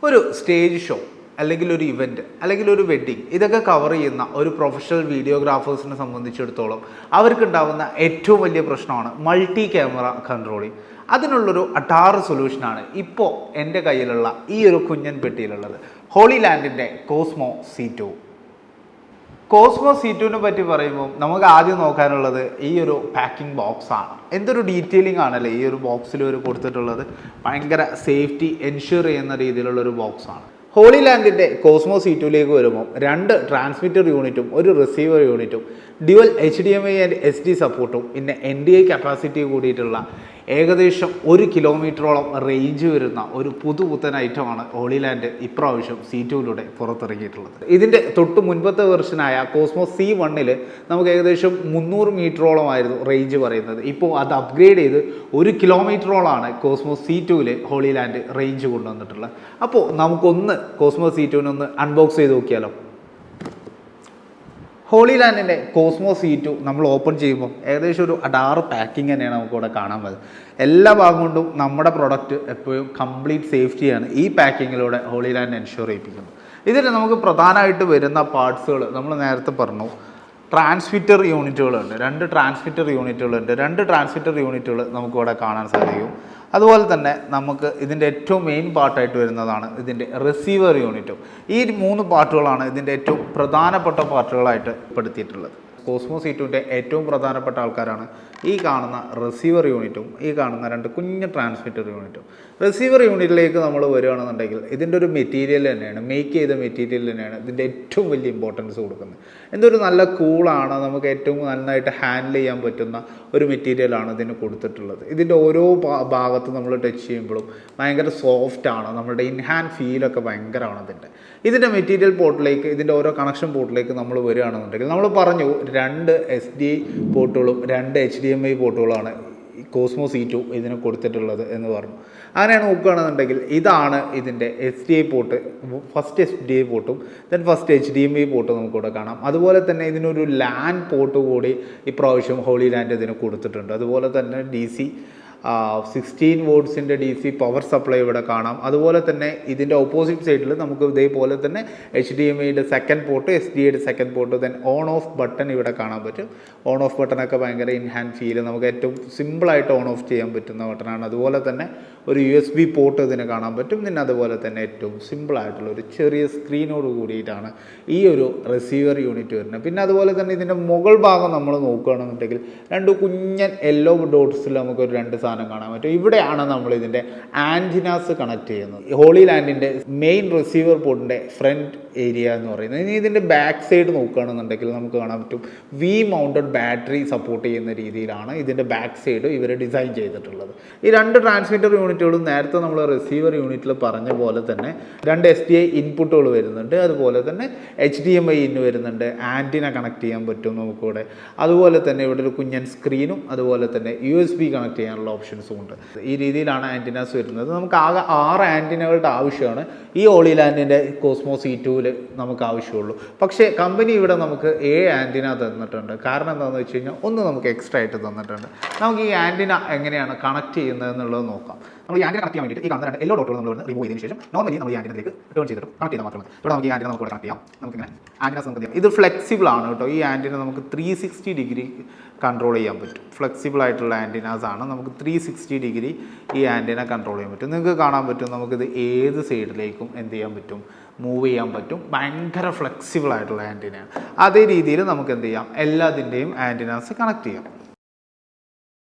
ഒരു stage show അല്ലെങ്കിൽ ഒരു ഇവൻറ്റ് അല്ലെങ്കിൽ ഒരു വെഡ്ഡിങ് ഇതൊക്കെ കവർ ചെയ്യുന്ന ഒരു പ്രൊഫഷണൽ വീഡിയോഗ്രാഫേഴ്സിനെ സംബന്ധിച്ചിടത്തോളം അവർക്കുണ്ടാകുന്ന ഏറ്റവും വലിയ പ്രശ്നമാണ് മൾട്ടി ക്യാമറ കൺട്രോളിങ്. അതിനുള്ളൊരു അട്ടാറ് സൊല്യൂഷനാണ് ഇപ്പോൾ എൻ്റെ കയ്യിലുള്ള ഈ ഒരു കുഞ്ഞൻ പെട്ടിയിലുള്ളത്, ഹോളി ലാൻഡിൻ്റെ കോസ്മോ C2. കോസ്മോ C2നെ പറ്റി പറയുമ്പോൾ നമുക്ക് ആദ്യം നോക്കാനുള്ളത് ഈ ഒരു പാക്കിംഗ് ബോക്സ് ആണ്. എന്തൊരു ഡീറ്റെയിലിംഗ് ആണല്ലേ ഈ ഒരു ബോക്സിൽ ഒരു കൊടുത്തിട്ടുള്ളത്. ഭയങ്കര സേഫ്റ്റി എൻഷുർ ചെയ്യുന്ന രീതിയിലുള്ളൊരു ബോക്സാണ്. ഹോളി ലാൻഡിൻ്റെ കോസ്മോ C2ലേക്ക് വരുമ്പോൾ 2 ട്രാൻസ്മിറ്റർ യൂണിറ്റും ഒരു റിസീവർ യൂണിറ്റും ഡ്യുവൽ HDMI ആൻഡ് SD സപ്പോർട്ടും പിന്നെ NDI കപ്പാസിറ്റി കൂടിയിട്ടുള്ള ഏകദേശം 1 കിലോമീറ്ററോളം റേഞ്ച് വരുന്ന ഒരു പുതുപുത്തൻ ഐറ്റമാണ് ഹോളി ലാൻഡ് ഇപ്രാവശ്യം C2യിലൂടെ പുറത്തിറങ്ങിയിട്ടുള്ളത്. ഇതിൻ്റെ തൊട്ട് മുൻപത്തെ വെർഷനായ കോസ്മോ C1ൽ നമുക്ക് ഏകദേശം 300 മീറ്ററോളമായിരുന്നു റേഞ്ച് പറയുന്നത്. ഇപ്പോൾ അത് അപ്ഗ്രേഡ് ചെയ്ത് 1 കിലോമീറ്ററോളമാണ് കോസ്മോ C2ൽ ഹോളി ലാൻഡ് റേഞ്ച് കൊണ്ടുവന്നിട്ടുള്ളത്. അപ്പോൾ നമുക്കൊന്ന് കോസ്മോ C2നെ ഒന്ന് അൺബോക്സ് ചെയ്ത് നോക്കിയാലോ. ഹോളി ലാൻഡിൻ്റെ കോസ്മോ C2 നമ്മൾ ഓപ്പൺ ചെയ്യുമ്പോൾ ഏകദേശം ഒരു അടാറ് പാക്കിംഗ് തന്നെയാണ് നമുക്കിവിടെ കാണാൻ പറ്റുന്നത്. എല്ലാ ഭാഗം കൊണ്ടും നമ്മുടെ പ്രൊഡക്റ്റ് എപ്പോഴും കംപ്ലീറ്റ് സേഫ്റ്റിയാണ് ഈ പാക്കിങ്ങിലൂടെ ഹോളി ലാൻഡ് എൻഷുർ ചെയ്യിപ്പിക്കുന്നത്. ഇതിൽ നമുക്ക് പ്രധാനമായിട്ട് വരുന്ന പാർട്സുകൾ നമ്മൾ നേരത്തെ പറഞ്ഞു. ട്രാൻസ്മിറ്റർ യൂണിറ്റുകളുണ്ട്, 2 ട്രാൻസ്മിറ്റർ യൂണിറ്റുകളുണ്ട്. 2 ട്രാൻസ്മിറ്റർ യൂണിറ്റുകൾ നമുക്കിവിടെ കാണാൻ സാധിക്കും. അതുപോലെ തന്നെ നമുക്ക് ഇതിൻ്റെ ഏറ്റവും മെയിൻ പാർട്ടായിട്ട് വരുന്നതാണ് ഇതിൻ്റെ റിസീവർ യൂണിറ്റും. ഈ 3 പാർട്ടുകളാണ് ഇതിൻ്റെ ഏറ്റവും പ്രധാനപ്പെട്ട പാർട്ടുകളായിട്ട് പെടുത്തിയിട്ടുള്ളത്. കോസ്മോ C2ൻ്റെ ഏറ്റവും പ്രധാനപ്പെട്ട ആൾക്കാരാണ് ഈ കാണുന്ന റിസീവർ യൂണിറ്റും ഈ കാണുന്ന 2 കുഞ്ഞ് ട്രാൻസ്മിറ്റർ യൂണിറ്റും. റിസീവർ യൂണിറ്റിലേക്ക് നമ്മൾ വരികയാണെന്നുണ്ടെങ്കിൽ ഇതിൻ്റെ ഒരു മെറ്റീരിയൽ തന്നെയാണ്, മേക്ക് ചെയ്ത മെറ്റീരിയൽ തന്നെയാണ് ഇതിൻ്റെ ഏറ്റവും വലിയ ഇമ്പോർട്ടൻസ് കൊടുക്കുന്നത്. എന്തൊരു നല്ല കൂളാണ്, നമുക്ക് ഏറ്റവും നന്നായിട്ട് ഹാൻഡിൽ ചെയ്യാൻ പറ്റുന്ന ഒരു മെറ്റീരിയലാണ് ഇതിന് കൊടുത്തിട്ടുള്ളത്. ഇതിൻ്റെ ഓരോ ഭാഗത്ത് നമ്മൾ ടച്ച് ചെയ്യുമ്പോഴും ഭയങ്കര സോഫ്റ്റാണ്, നമ്മുടെ ഇൻഹാൻഡ് ഫീലൊക്കെ ഭയങ്കരമാണ് ഇതിൻ്റെ മെറ്റീരിയൽ പോർട്ടിലേക്ക്, ഇതിൻ്റെ ഓരോ കണക്ഷൻ പോർട്ടിലേക്ക് നമ്മൾ വരികയാണെന്നുണ്ടെങ്കിൽ നമ്മൾ പറഞ്ഞു 2 SD പോർട്ടുകളും 2 HDMI പോർട്ടുകളാണ് കോസ്മോ C2 ഇതിന് കൊടുത്തിട്ടുള്ളത് എന്ന് പറഞ്ഞു. അങ്ങനെയാണ് നോക്കുകയാണെന്നുണ്ടെങ്കിൽ ഇതാണ് ഇതിൻ്റെ SDI പോർട്ട്. ഫസ്റ്റ് SDI പോർട്ടും ദെൻ ഫസ്റ്റ് HDMI പോർട്ട് നമുക്കിവിടെ കാണാം. അതുപോലെ തന്നെ ഇതിനൊരു LAN പോർട്ട് കൂടി ഇപ്രാവശ്യം ഹോളി ലാൻഡ് ഇതിന് കൊടുത്തിട്ടുണ്ട്. അതുപോലെ തന്നെ DC 16 വോൾട്ട്സിൻ്റെ DC പവർ സപ്ലൈ ഇവിടെ കാണാം. അതുപോലെ തന്നെ ഇതിൻ്റെ ഓപ്പോസിറ്റ് സൈഡിൽ നമുക്ക് ഇതേപോലെ തന്നെ HDMIയുടെ സെക്കൻഡ് പോർട്ട്, SDIയുടെ second port, then on off button ഇവിടെ കാണാൻ പറ്റും. ഓൺ ഓഫ് ബട്ടണൊക്കെ ഭയങ്കര ഇൻഹാൻഡ് ഫീൽ, നമുക്ക് ഏറ്റവും സിമ്പിളായിട്ട് ഓൺ ഓഫ് ചെയ്യാൻ പറ്റുന്ന ബട്ടണാണ്. അതുപോലെ തന്നെ ഒരു USB പോർട്ട് ഇതിന് കാണാൻ പറ്റും. പിന്നെ അതുപോലെ തന്നെ ഏറ്റവും സിമ്പിളായിട്ടുള്ള ഒരു ചെറിയ സ്ക്രീനോട് കൂടിയിട്ടാണ് ഈ ഒരു റിസീവർ യൂണിറ്റ് വരുന്നത്. പിന്നെ അതുപോലെ തന്നെ ഇതിൻ്റെ മുകൾ ഭാഗം നമ്മൾ നോക്കുകയാണെന്നുണ്ടെങ്കിൽ 2 കുഞ്ഞൻ യെല്ലോ ഡോട്ട്സിൽ നമുക്കൊരു 2 സാധനം കാണാൻ പറ്റും. ഇവിടെയാണ് നമ്മൾ ഇതിൻ്റെ ആൻറ്റിനാസ് കണക്ട് ചെയ്യുന്നത്. ഹോളി ലാൻഡിൻ്റെ മെയിൻ റിസീവർ പോർട്ടിൻ്റെ ഫ്രണ്ട് ഏരിയ എന്ന് പറയുന്നത്. ഇനി ഇതിൻ്റെ ബാക്ക് സൈഡ് നോക്കുകയാണെന്നുണ്ടെങ്കിൽ നമുക്ക് കാണാൻ പറ്റും V മൗണ്ടഡ് ബാറ്ററി സപ്പോർട്ട് ചെയ്യുന്ന രീതിയിലാണ് ഇതിൻ്റെ ബാക്ക് സൈഡ് ഇവർ ഡിസൈൻ ചെയ്തിട്ടുള്ളത്. ഈ 2 ട്രാൻസ്മിറ്റർ യൂണിറ്റുകളും നേരത്തെ നമ്മൾ റിസീവർ യൂണിറ്റിൽ പറഞ്ഞ പോലെ തന്നെ 2 SDI ഇൻപുട്ടുകൾ വരുന്നുണ്ട്. അതുപോലെ തന്നെ HDMI ഇന്ന് വരുന്നുണ്ട്, ആൻറ്റിന കണക്ട് ചെയ്യാൻ പറ്റും നമുക്കിവിടെ. അതുപോലെ തന്നെ ഇവിടെ ഒരു കുഞ്ഞൻ സ്ക്രീനും അതുപോലെ തന്നെ USB കണക്ട് ചെയ്യാനുള്ള ഓപ്ഷൻസും ഉണ്ട്. ഈ രീതിയിലാണ് ആൻറ്റിനാസ് വരുന്നത്. നമുക്ക് ആകെ 6 ആൻറ്റിനകളുടെ ആവശ്യമാണ് ഈ ഹോളി ലാൻഡിൻ്റെ കോസ്മോ C2ൽ നമുക്ക് ആവശ്യമുള്ളൂ. പക്ഷേ കമ്പനി ഇവിടെ നമുക്ക് 7 ആൻറ്റിന തന്നിട്ടുണ്ട്. കാരണം എന്താണെന്ന് വെച്ച് കഴിഞ്ഞാൽ ഒന്ന് നമുക്ക് എക്സ്ട്രാ ആയിട്ട് തന്നിട്ടുണ്ട്. നമുക്ക് ഈ ആൻറ്റിന എങ്ങനെയാണ് കണക്ട് ചെയ്യുന്നത് എന്നുള്ളത് നോക്കാം. നമ്മൾ ഈ ആൻറ്റിന കണക്ട് ചെയ്യാൻ വേണ്ടിയിട്ട് ഈ കാണുന്ന യെല്ലോ ഡോട്ടുകൾ നമ്മൾ റിമൂവ് ചെയ്തതിന് ശേഷം നോർമലി നമ്മൾ ഈ ആൻറ്റിനയിലേക്ക് ടേൺ ചെയ്തിട്ട് കണക്ട് ചെയ്താൽ മാത്രമേ ഇവിടെ നമുക്ക് ഈ ആൻറ്റിന നമുക്ക് കണക്ട് ചെയ്യാം. നമുക്കിങ്ങനെ ആൻറ്റിനാസ് നമുക്ക് ചെയ്യാം. ഇത് ഫ്ലെക്സിബിൾ ആണ് കേട്ടോ. ഈ ആൻറ്റിന നമുക്ക് 360 ഡിഗ്രി കൺട്രോൾ ചെയ്യാൻ പറ്റും. ഫ്ലെക്സിബിൾ ആയിട്ടുള്ള ആൻറ്റിനാസ് ആണ്. നമുക്ക് 360 ഡിഗ്രി ഈ ആൻറ്റിന കൺട്രോൾ ചെയ്യാൻ പറ്റും. നിങ്ങൾക്ക് കാണാൻ പറ്റും നമുക്കിത് ഏത് സൈഡിലേക്കും എന്ത് ചെയ്യാൻ പറ്റും, മൂവ് ചെയ്യാൻ പറ്റും. ഭയങ്കര ഫ്ലെക്സിബിൾ ആയിട്ടുള്ള ആൻറ്റിനയാണ്. അതേ രീതിയിൽ നമുക്ക് എന്ത് ചെയ്യാം, എല്ലാത്തിൻ്റെയും ആൻറ്റിനാസ് കണക്ട് ചെയ്യാം.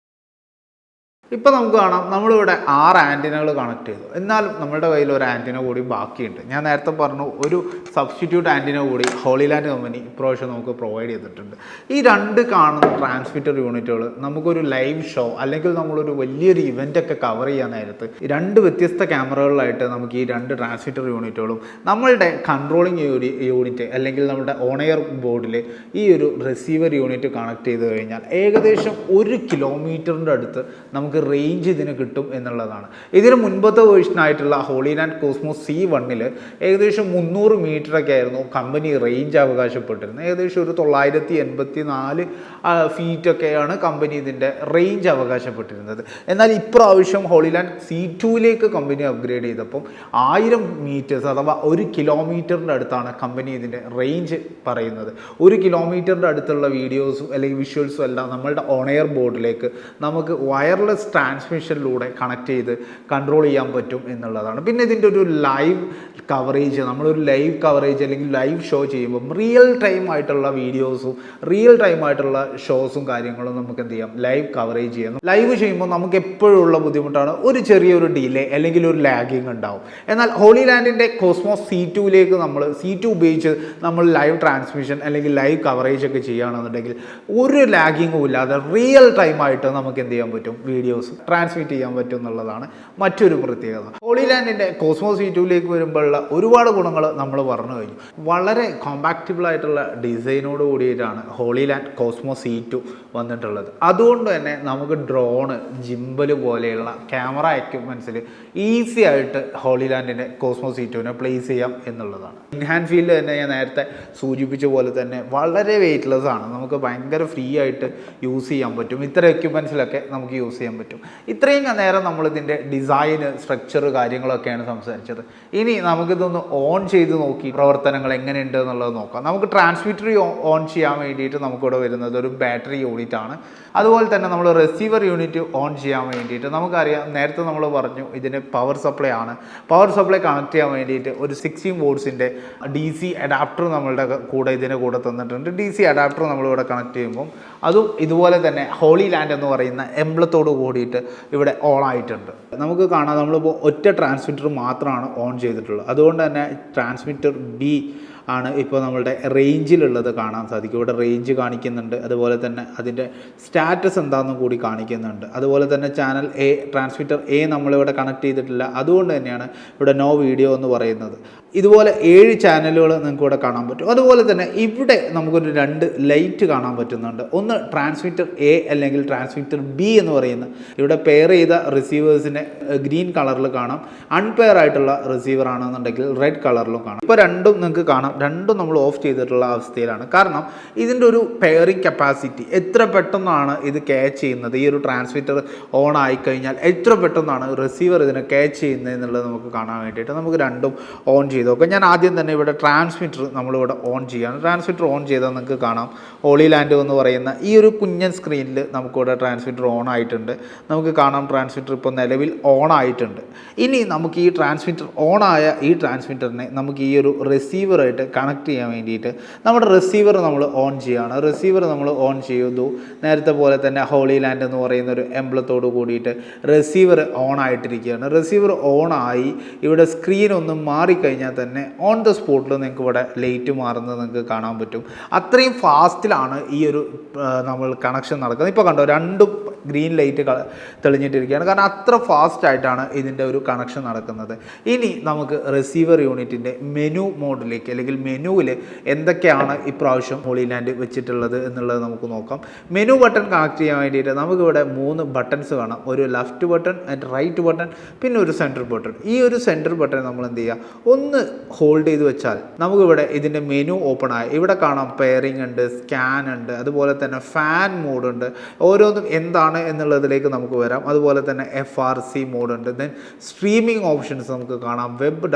ഇപ്പോൾ നമുക്ക് കാണാം നമ്മളിവിടെ 6 ആൻറ്റിനകൾ കണക്ട് ചെയ്തു. എന്നാലും നമ്മളുടെ കയ്യിൽ ഒരു ആൻറ്റിന കൂടി ബാക്കിയുണ്ട്. ഞാൻ നേരത്തെ പറഞ്ഞു ഒരു സബ്സ്റ്റിറ്റ്യൂട്ട് ആൻറ്റിന കൂടി ഹോളി ലാൻഡ് കമ്പനി ഇപ്രാവശ്യം നമുക്ക് പ്രൊവൈഡ് ചെയ്തിട്ടുണ്ട്. ഈ 2 കാണുന്ന ട്രാൻസ്മിറ്റർ യൂണിറ്റുകൾ നമുക്കൊരു ലൈവ് ഷോ അല്ലെങ്കിൽ നമ്മളൊരു വലിയൊരു ഇവൻ്റൊക്കെ കവർ ചെയ്യാൻ നേരത്ത് 2 വ്യത്യസ്ത ക്യാമറകളിലായിട്ട് നമുക്ക് ഈ 2 ട്രാൻസ്മിറ്റർ യൂണിറ്റുകളും നമ്മളുടെ കൺട്രോളിങ് യൂണിറ്റ് അല്ലെങ്കിൽ നമ്മുടെ ഓൺ എയർ ബോർഡിൽ ഈ ഒരു റിസീവർ യൂണിറ്റ് കണക്ട് ചെയ്ത് കഴിഞ്ഞാൽ ഏകദേശം 1 കിലോമീറ്ററിൻ്റെ അടുത്ത് നമുക്ക് നമുക്ക് റേഞ്ച് ഇതിന് കിട്ടും എന്നുള്ളതാണ്. ഇതിന് മുൻപത്തെ വേർഷനായിട്ടുള്ള ഹോളിലാൻഡ് കോസ്മോസ് C1 ഏകദേശം 300 മീറ്ററൊക്കെ ആയിരുന്നു കമ്പനി റേഞ്ച് അവകാശപ്പെട്ടിരുന്നത്. ഏകദേശം ഒരു 984 ഫീറ്റൊക്കെയാണ് കമ്പനി ഇതിൻ്റെ റേഞ്ച് അവകാശപ്പെട്ടിരുന്നത്. എന്നാൽ ഇപ്രാവശ്യം ഹോളിലാൻഡ് C2 കമ്പനി അപ്ഗ്രേഡ് ചെയ്തപ്പം 1000 മീറ്റേഴ്സ് അഥവാ 1 കിലോമീറ്ററിൻ്റെ അടുത്താണ് കമ്പനി ഇതിൻ്റെ റേഞ്ച് പറയുന്നത്. 1 കിലോമീറ്ററിൻ്റെ അടുത്തുള്ള വീഡിയോസും അല്ലെങ്കിൽ വിഷ്വൽസും എല്ലാം നമ്മളുടെ ഓൺ എയർ ബോർഡിലേക്ക് നമുക്ക് വയർലെസ് ട്രാൻസ്മിഷനിലൂടെ കണക്ട് ചെയ്ത് കൺട്രോൾ ചെയ്യാൻ പറ്റും എന്നുള്ളതാണ്. പിന്നെ ഇതിൻ്റെ ഒരു ലൈവ് കവറേജ്, നമ്മളൊരു ലൈവ് കവറേജ് അല്ലെങ്കിൽ ലൈവ് ഷോ ചെയ്യുമ്പം റിയൽ ടൈം ആയിട്ടുള്ള വീഡിയോസും റിയൽ ടൈം ആയിട്ടുള്ള ഷോസും കാര്യങ്ങളും നമുക്ക് എന്ത് ചെയ്യാം, ലൈവ് കവറേജ് ചെയ്യാം. ലൈവ് ചെയ്യുമ്പോൾ നമുക്ക് എപ്പോഴും ഉള്ള ബുദ്ധിമുട്ടാണ് ഒരു ചെറിയൊരു ഡിലേ അല്ലെങ്കിൽ ഒരു ലാഗിങ് ഉണ്ടാവും. എന്നാൽ ഹോളിലാൻഡിൻ്റെ കോസ്മോസ് C2 നമ്മൾ C2 ഉപയോഗിച്ച് നമ്മൾ ലൈവ് ട്രാൻസ്മിഷൻ അല്ലെങ്കിൽ ലൈവ് കവറേജ് ഒക്കെ ചെയ്യുകയാണെന്നുണ്ടെങ്കിൽ ഒരു ലാഗിങ്ങും ഇല്ലാതെ റിയൽ ടൈമായിട്ട് നമുക്ക് എന്ത് ചെയ്യാൻ പറ്റും, വീഡിയോസ് ട്രാൻസ്മിറ്റ് ചെയ്യാൻ പറ്റും എന്നുള്ളതാണ് മറ്റൊരു പ്രത്യേകത. ഹോളിലാൻഡിൻ്റെ കോസ്മോസ് C2 വരുമ്പോഴുള്ള ഒരുപാട് ഗുണങ്ങൾ നമ്മൾ പറഞ്ഞു കഴിഞ്ഞു. വളരെ കോമ്പാക്റ്റബിൾ ആയിട്ടുള്ള ഡിസൈനോട് കൂടിയിട്ടാണ് ഹോളിലാൻഡ് കോസ്മോസ് C2 വന്നിട്ടുള്ളത്. അതുകൊണ്ട് തന്നെ നമുക്ക് ഡ്രോണ്, ജിംബൽ പോലെയുള്ള ക്യാമറ എക്യുപ്മെൻറ്റ്സിൽ ഈസി ആയിട്ട് ഹോളിലാൻഡിൻ്റെ കോസ്മോസ് C2 പ്ലേസ് ചെയ്യാം എന്നുള്ളതാണ്. ഇൻഹാൻഡ് ഫീൽഡ് തന്നെ ഞാൻ നേരത്തെ സൂചിപ്പിച്ച പോലെ തന്നെ വളരെ വെയ്റ്റ്ലെസ് ആണ്. നമുക്ക് ഭയങ്കര ഫ്രീ ആയിട്ട് യൂസ് ചെയ്യാൻ പറ്റും. ഇത്തരം എക്യുപ്മെൻറ്റ്സിലൊക്കെ നമുക്ക് യൂസ് ചെയ്യാൻ പറ്റും. ഇത്രയും നേരം നമ്മളിതിൻ്റെ ഡിസൈന്, സ്ട്രക്ചർ, കാര്യങ്ങളൊക്കെയാണ് സംസാരിച്ചത്. ഇനി നമുക്കിതൊന്ന് ഓൺ ചെയ്ത് നോക്കി പ്രവർത്തനങ്ങൾ എങ്ങനെയുണ്ട് എന്നുള്ളത് നോക്കാം. നമുക്ക് ട്രാൻസ്മിറ്റർ ഓൺ ചെയ്യാൻ വേണ്ടിയിട്ട് നമുക്കിവിടെ വരുന്നത് ഒരു ബാറ്ററി യൂണിറ്റ് ആണ്. അതുപോലെ തന്നെ നമ്മൾ റിസീവർ യൂണിറ്റ് ഓൺ ചെയ്യാൻ വേണ്ടിയിട്ട് നമുക്കറിയാം, നേരത്തെ നമ്മൾ പറഞ്ഞു ഇതിന് പവർ സപ്ലൈ ആണ്. പവർ സപ്ലൈ കണക്ട് ചെയ്യാൻ വേണ്ടിയിട്ട് ഒരു 16 വോൾട്സിൻ്റെ DC അഡാപ്റ്റർ നമ്മളുടെ ഇതിന് കൂടെ തന്നിട്ടുണ്ട്. DC അഡാപ്റ്റർ നമ്മളിവിടെ കണക്ട് ചെയ്യുമ്പം അതും ഇതുപോലെ തന്നെ ഹോളിലാൻഡ് എന്ന് പറയുന്ന എംബ്ലത്തോട് കൂടിയിട്ട് ഇവിടെ ഓൺ ആയിട്ടുണ്ട്. നമുക്ക് കാണാം, നമ്മളിപ്പോൾ ഒറ്റ ട്രാൻസ്മിറ്റർ മാത്രമാണ് ഓൺ ചെയ്തിട്ടുള്ളത്. അതുകൊണ്ട് തന്നെ ട്രാൻസ്മിറ്റർ B ആണ് ഇപ്പോൾ നമ്മളുടെ റേഞ്ചിലുള്ളത് കാണാൻ സാധിക്കും. ഇവിടെ റേഞ്ച് കാണിക്കുന്നുണ്ട്. അതുപോലെ തന്നെ അതിൻ്റെ സ്റ്റാറ്റസ് എന്താണെന്ന് കൂടി കാണിക്കുന്നുണ്ട്. അതുപോലെ തന്നെ ചാനൽ A, ട്രാൻസ്മിറ്റർ A നമ്മളിവിടെ കണക്ട് ചെയ്തിട്ടില്ല. അതുകൊണ്ട് തന്നെയാണ് ഇവിടെ നോ വീഡിയോ എന്ന് പറയുന്നത്. ഇതുപോലെ 7 ചാനലുകൾ നിങ്ങൾക്ക് ഇവിടെ കാണാൻ പറ്റും. അതുപോലെ തന്നെ ഇവിടെ നമുക്കൊരു 2 ലൈറ്റ് കാണാൻ പറ്റുന്നുണ്ട്. ഒന്ന് ട്രാൻസ്മിറ്റർ A അല്ലെങ്കിൽ ട്രാൻസ്മിറ്റർ B എന്ന് പറയുന്ന, ഇവിടെ പെയർ ചെയ്ത റിസീവേഴ്സിനെ ഗ്രീൻ കളറിൽ കാണാം. അൺപെയർ ആയിട്ടുള്ള റിസീവർ ആണെന്നുണ്ടെങ്കിൽ റെഡ് കളറിലും കാണാം. ഇപ്പോൾ രണ്ടും നിങ്ങൾക്ക് കാണാം, രണ്ടും നമ്മൾ ഓഫ് ചെയ്തിട്ടുള്ള അവസ്ഥയിലാണ്. കാരണം ഇതിൻ്റെ ഒരു പെയറിംഗ് കപ്പാസിറ്റി, എത്ര പെട്ടെന്നാണ് ഇത് ക്യാച്ച് ചെയ്യുന്നത്, ഈ ഒരു ട്രാൻസ്മിറ്റർ ഓൺ ആയിക്കഴിഞ്ഞാൽ എത്ര പെട്ടെന്നാണ് റിസീവർ ഇതിനെ ക്യാച്ച് ചെയ്യുന്നത് എന്നുള്ളത് നമുക്ക് കാണാൻ വേണ്ടിയിട്ട് നമുക്ക് രണ്ടും ഓൺ ചെയ്ത് നോക്കാം. ഞാൻ ആദ്യം തന്നെ ഇവിടെ ട്രാൻസ്മിറ്റർ നമ്മളിവിടെ ഓൺ ചെയ്യുകയാണ്. ട്രാൻസ്മിറ്റർ ഓൺ ചെയ്താൽ നിങ്ങൾക്ക് കാണാം ഹോളിലാൻഡ് എന്ന് പറയുന്ന ഈ ഒരു കുഞ്ഞൻ സ്ക്രീനിൽ നമുക്കിവിടെ ട്രാൻസ്മിറ്റർ ഓൺ ആയിട്ടുണ്ട്. നമുക്ക് കാണാം ട്രാൻസ്മിറ്റർ ഇപ്പോൾ നിലവിൽ ഓൺ ആയിട്ടുണ്ട്. ഇനി നമുക്ക് ഈ ട്രാൻസ്മിറ്റർ ഓൺ ആയ ഈ ട്രാൻസ്മിറ്ററിനെ നമുക്ക് ഈ ഒരു റിസീവറായിട്ട് കണക്ട് ചെയ്യാൻ വേണ്ടിയിട്ട് നമ്മുടെ റിസീവർ നമ്മൾ ഓൺ ചെയ്യുകയാണ്. റിസീവർ നമ്മൾ ഓൺ ചെയ്തു. നേരത്തെ പോലെ തന്നെ ഹോളിലാൻഡ് എന്ന് പറയുന്ന ഒരു എംബ്ലത്തോട് കൂടിയിട്ട് റിസീവർ ഓൺ ആയിട്ടിരിക്കുകയാണ്. റിസീവർ ഓൺ ആയി ഇവിടെ സ്ക്രീൻ ഒന്ന് മാറിക്കഴിഞ്ഞാൽ തന്നെ ഓൺ ദ സ്പോട്ടിൽ നിങ്ങൾക്ക് ഇവിടെ ലൈറ്റ് മാറുന്നത് നിങ്ങൾക്ക് കാണാൻ പറ്റും. അത്രയും ഫാസ്റ്റിലാണ് ഈ ഒരു നമ്മൾ കണക്ഷൻ നടക്കുന്നത്. ഇപ്പോൾ കണ്ടോ, രണ്ടും ഗ്രീൻ ലൈറ്റ് തെളിഞ്ഞിട്ടിരിക്കുകയാണ്. കാരണം അത്ര ഫാസ്റ്റായിട്ടാണ് ഇതിൻ്റെ ഒരു കണക്ഷൻ നടക്കുന്നത്. ഇനി നമുക്ക് റിസീവർ യൂണിറ്റിൻ്റെ മെനു മോഡിലേക്ക് അല്ലെങ്കിൽ മെനുവിൽ എന്തൊക്കെയാണ് ഇപ്രാവശ്യം ഹോളിലാൻഡ് വെച്ചിട്ടുള്ളത് എന്നുള്ളത് നമുക്ക് നോക്കാം. മെനു ബട്ടൺ കണക്ട് ചെയ്യാൻ വേണ്ടിയിട്ട് നമുക്കിവിടെ 3 ബട്ടൺസ് കാണാം. ഒരു ലെഫ്റ്റ് ബട്ടൺ, റൈറ്റ് ബട്ടൺ, പിന്നെ ഒരു സെൻറ്റർ ബട്ടൺ. ഈ ഒരു സെൻറ്റർ ബട്ടൺ നമ്മൾ എന്ത് ചെയ്യുക, ഒന്ന് ഹോൾഡ് ചെയ്ത് വെച്ചാൽ നമുക്കിവിടെ ഇതിൻ്റെ മെനു ഓപ്പൺ ആയി. ഇവിടെ കാണാം പെയറിംഗ് ഉണ്ട്, സ്കാൻ ഉണ്ട്, അതുപോലെ തന്നെ ഫാൻ മോഡുണ്ട്. ഓരോന്നും എന്താണ് എന്നുള്ളതിലേക്ക് നമുക്ക് വരാം. അതുപോലെ തന്നെ FRC മോഡുണ്ട്. ദെൻ സ്ട്രീമിംഗ് ഓപ്ഷൻസ് നമുക്ക് കാണാം, വെബ്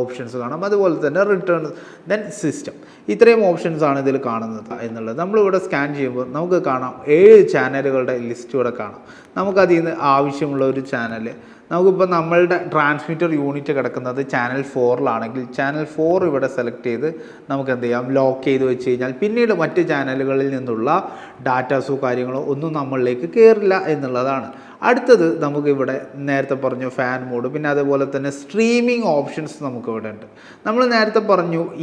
ഓപ്ഷൻസ് കാണാം, അതുപോലെ തന്നെ റിട്ടേൺ, ദെൻ സിസ്റ്റം. ഇത്രയും ഓപ്ഷൻസ് ആണ് ഇതിൽ കാണുന്നത് എന്നുള്ളത്. നമ്മളിവിടെ സ്കാൻ ചെയ്യുമ്പോൾ നമുക്ക് കാണാം 7 ചാനലുകളുടെ ലിസ്റ്റ് ഇവിടെ കാണാം. നമുക്കതിൽ നിന്ന് ആവശ്യമുള്ള ഒരു ചാനൽ, നമുക്കിപ്പോൾ നമ്മളുടെ ട്രാൻസ്മിറ്റർ യൂണിറ്റ് കിടക്കുന്നത് ചാനൽ 4-ലാണെങ്കിൽ ചാനൽ 4 ഇവിടെ സെലക്ട് ചെയ്ത് നമുക്ക് എന്ത് ചെയ്യാം, ലോക്ക് ചെയ്ത് വെച്ച് കഴിഞ്ഞാൽ പിന്നീട് മറ്റ് ചാനലുകളിൽ നിന്നുള്ള ഡാറ്റാസോ കാര്യങ്ങളോ ഒന്നും നമ്മളിലേക്ക് കയറില്ല എന്നുള്ളതാണ്. അടുത്തത് നമുക്കിവിടെ നേരത്തെ പറഞ്ഞു ഫാൻ മോഡ്, പിന്നെ അതുപോലെ തന്നെ സ്ട്രീമിംഗ് ഓപ്ഷൻസ് നമുക്കിവിടെ ഉണ്ട്. നമ്മൾ നേരത്തെ പറഞ്ഞു